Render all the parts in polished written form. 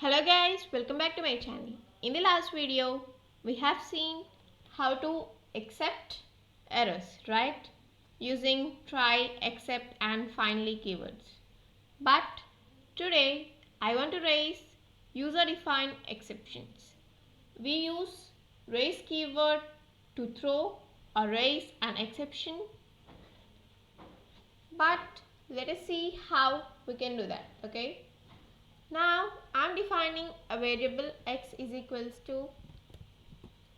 Hello guys, welcome back to my channel. In the last video, we have seen how to accept errors, right? Using try, except and finally keywords. But today, I want to raise user-defined exceptions. We use raise keyword to throw or raise an exception. But let us see how we can do that, okay? Now I'm defining a variable x is equals to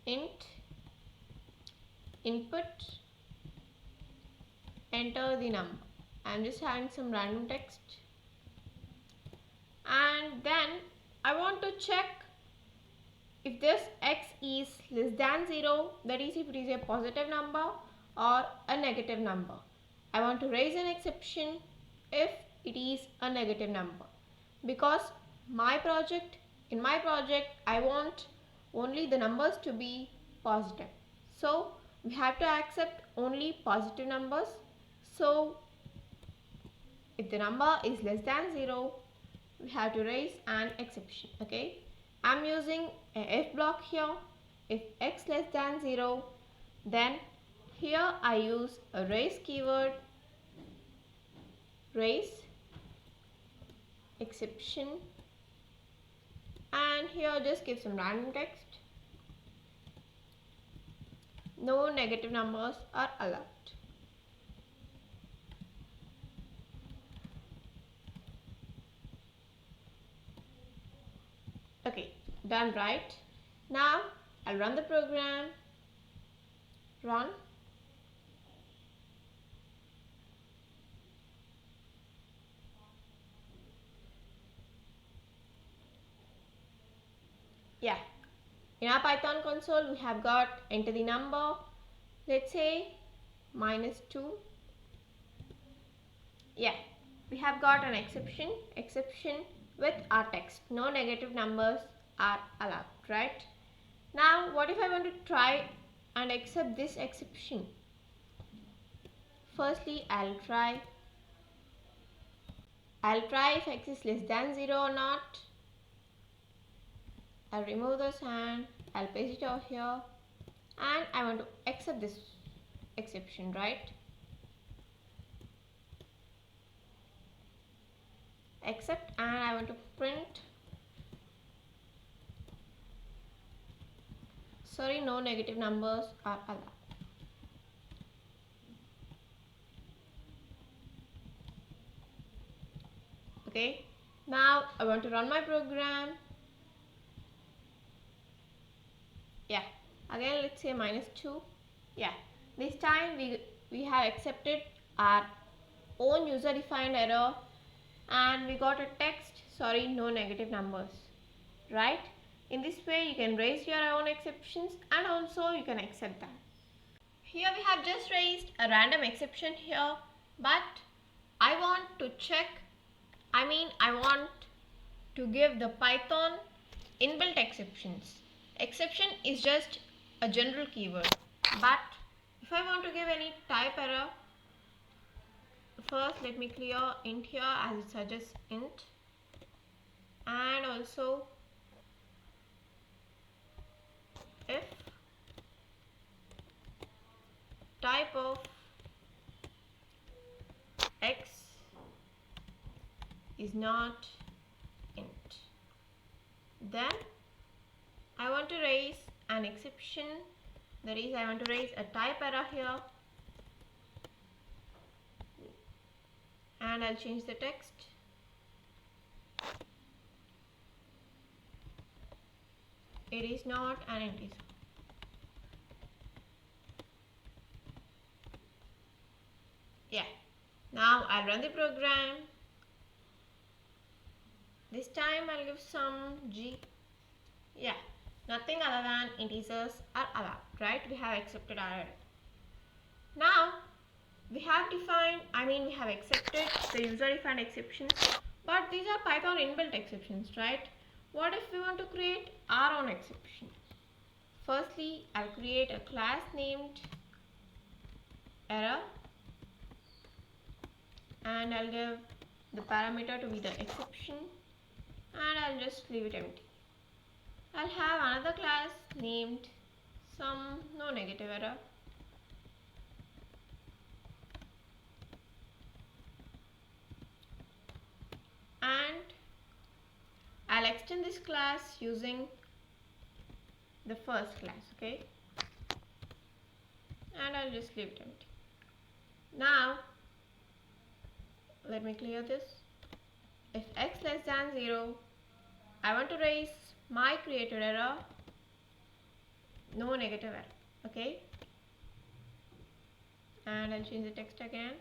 int input, enter the number. I'm just having some random text, and then I want to check if this x is less than 0, that is if it is a positive number or a negative number. I want to raise an exception if it is a negative number, because in my project I want only the numbers to be positive. So we have to accept only positive numbers. So if the number is less than 0, we have to raise an exception. Okay, I'm using a if block here. If x less than 0, then here I use a raise keyword, raise exception, and here just give some random text. No negative numbers are allowed. Okay, done, right? Now I'll run the program. Run. Yeah, in our Python console we have got enter the number, let's say -2. Yeah, we have got an exception with our text. No negative numbers are allowed, right? Now what if I want to try and accept this exception? Firstly, I'll try if x is less than 0 or not. I'll remove this and I'll paste it over here, and I want to accept this exception, right? Accept, and I want to print, sorry, no negative numbers are allowed. Okay, now I want to run my program. Yeah, again let's say -2. Yeah, this time we have accepted our own user defined error, and we got a text, sorry, no negative numbers, right? In this way you can raise your own exceptions and also you can accept them. Here we have just raised a random exception here, but I want to check, I want to give the Python inbuilt exceptions. Exception is just a general keyword, but if I want to give any type error, first let me clear int here as it suggests int, and also if type of x is not int, then I want to raise an exception, that is I want to raise a type error here, and I'll change the text. It is not an integer. Yeah, now I'll run the program. This time I'll give some g. Yeah, nothing other than integers are allowed, right? We have accepted our error. Now we have defined, we have accepted the user defined exceptions, but these are Python inbuilt exceptions, right? What if we want to create our own exception? Firstly, I'll create a class named error, and I'll give the parameter to be the exception, and I'll just leave it empty. I'll have another class named some no negative error, and I'll extend this class using the first class, okay? And I'll just leave it empty. Now let me clear this. If x less than 0, I want to raise my created error, no negative error, okay? And I'll change the text again.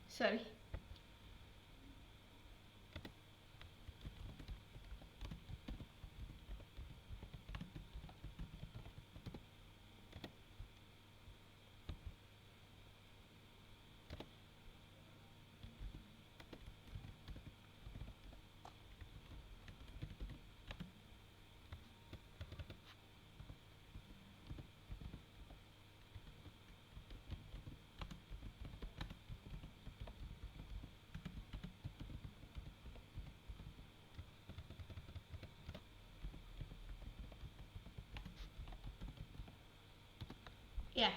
Sorry. Yeah,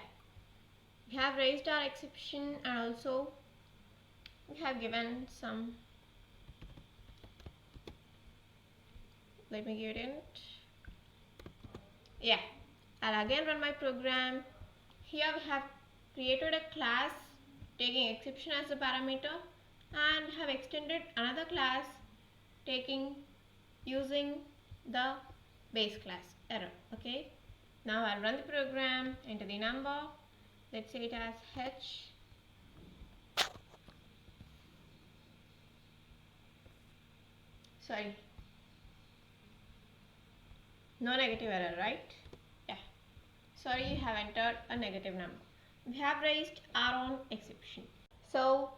we have raised our exception, and also we have given some, let me give it in. Yeah, I'll again run my program. Here we have created a class taking exception as a parameter and have extended another class taking using the base class error, okay? Now I'll run the program, enter the number, let's say it as h. Sorry, no negative error, right? Yeah, sorry, you have entered a negative number. We have raised our own exception. So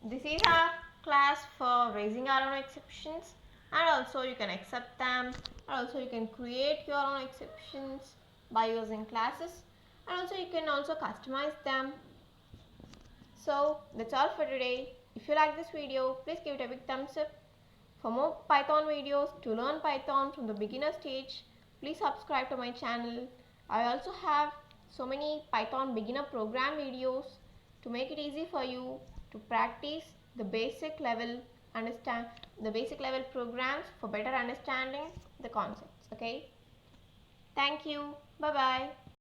this is our class for raising our own exceptions, and also you can accept them, and also you can create your own exceptions by using classes, and also you can also customize them. So that's all for today. If you like this video, please give it a big thumbs up. For more Python videos to learn Python from the beginner stage, please subscribe to my channel. I also have so many Python beginner program videos to make it easy for you to practice the basic level programs for better understanding the concepts. Okay? Thank you. Bye bye.